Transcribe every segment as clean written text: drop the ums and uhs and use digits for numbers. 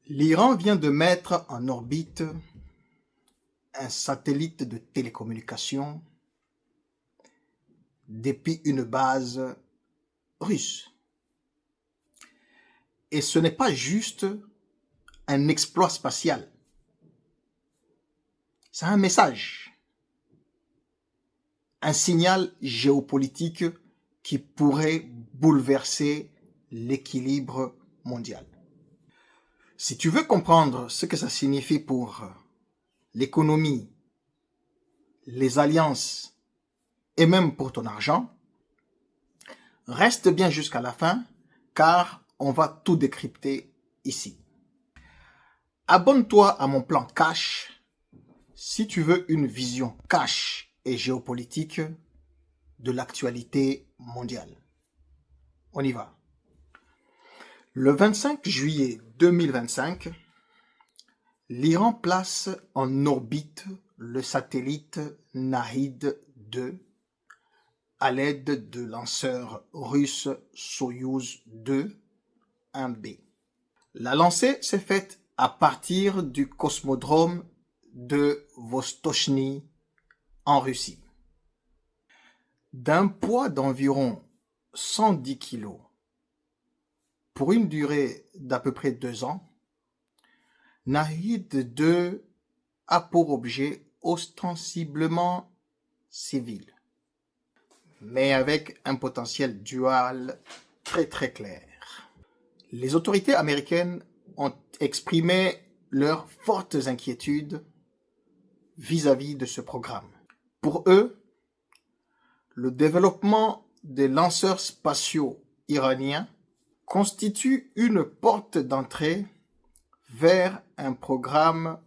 L'Iran vient de mettre en orbite un satellite de télécommunication depuis une base russe. Et ce n'est pas juste un exploit spatial. C'est un message, un signal géopolitique qui pourrait bouleverser l'équilibre mondial. Si tu veux comprendre ce que ça signifie pour l'économie, les alliances et même pour ton argent, reste bien jusqu'à la fin car on va tout décrypter ici. Abonne-toi à mon plan cash si tu veux une vision cash et géopolitique de l'actualité mondiale. On y va. Le 25 juillet 2025, l'Iran place en orbite le satellite Nahid 2 à l'aide de lanceurs russes Soyouz 2 1B. La lancée s'est faite à partir du cosmodrome de Vostochny en Russie. D'un poids d'environ 110 kg, pour une durée d'à peu près 2 ans, Nahid 2 a pour objet ostensiblement civil, mais avec un potentiel dual très clair. Les autorités américaines ont exprimé leurs fortes inquiétudes vis-à-vis de ce programme. Pour eux, le développement des lanceurs spatiaux iraniens constitue une porte d'entrée vers un programme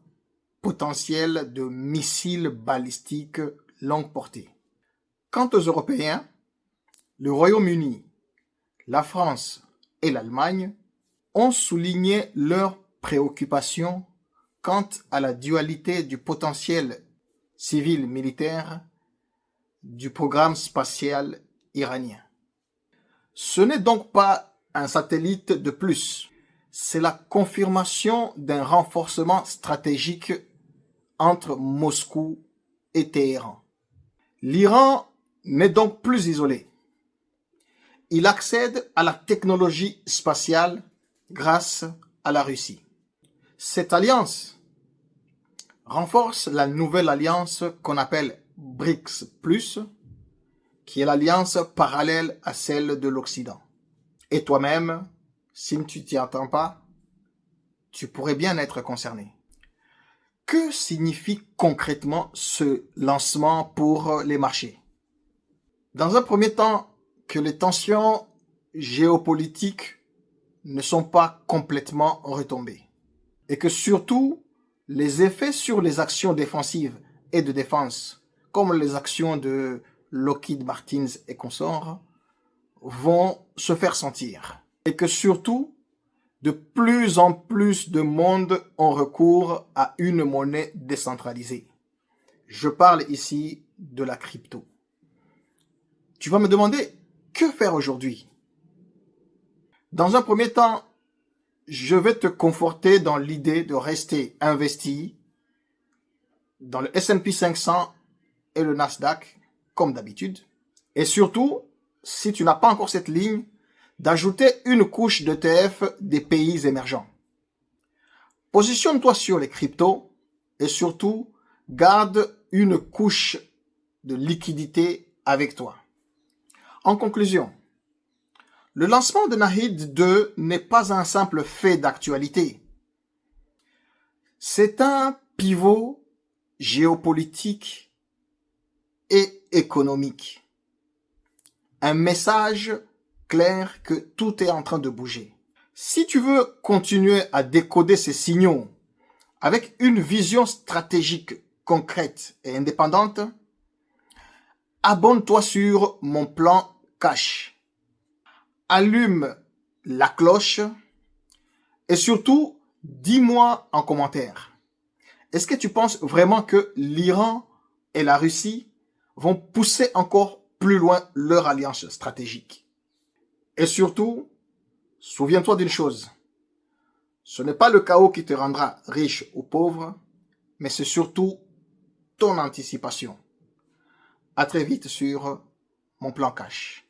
potentiel de missiles balistiques longue portée. Quant aux Européens, le Royaume-Uni, la France et l'Allemagne ont souligné leur préoccupation quant à la dualité du potentiel civil-militaire du programme spatial iranien. Ce n'est donc pas un satellite de plus, c'est la confirmation d'un renforcement stratégique entre Moscou et Téhéran. L'Iran n'est donc plus isolé. Il accède à la technologie spatiale grâce à la Russie. Cette alliance renforce la nouvelle alliance qu'on appelle BRICS+, qui est l'alliance parallèle à celle de l'Occident. Et toi-même, si tu t'y attends pas, tu pourrais bien être concerné. Que signifie concrètement ce lancement pour les marchés? Dans un premier temps, que les tensions géopolitiques ne sont pas complètement retombées. Et que surtout, les effets sur les actions défensives et de défense, comme les actions de Lockheed Martin et consorts, vont se faire sentir. Et que surtout, de plus en plus de monde ont recours à une monnaie décentralisée. Je parle ici de la crypto. Tu vas me demander, que faire aujourd'hui? Dans un premier temps, je vais te conforter dans l'idée de rester investi dans le S&P 500 et le Nasdaq, comme d'habitude. Et surtout, si tu n'as pas encore cette ligne, d'ajouter une couche d'ETF des pays émergents. Positionne-toi sur les cryptos et surtout, garde une couche de liquidité avec toi. En conclusion, le lancement de Nahid 2 n'est pas un simple fait d'actualité. C'est un pivot géopolitique et économique. Un message clair que tout est en train de bouger. Si tu veux continuer à décoder ces signaux avec une vision stratégique concrète et indépendante, abonne-toi sur mon plan cash. Allume la cloche et surtout, dis-moi en commentaire. Est-ce que tu penses vraiment que l'Iran et la Russie vont pousser encore plus loin leur alliance stratégique? Et surtout, souviens-toi d'une chose. Ce n'est pas le chaos qui te rendra riche ou pauvre, mais c'est surtout ton anticipation. À très vite sur Mon Plan Cash.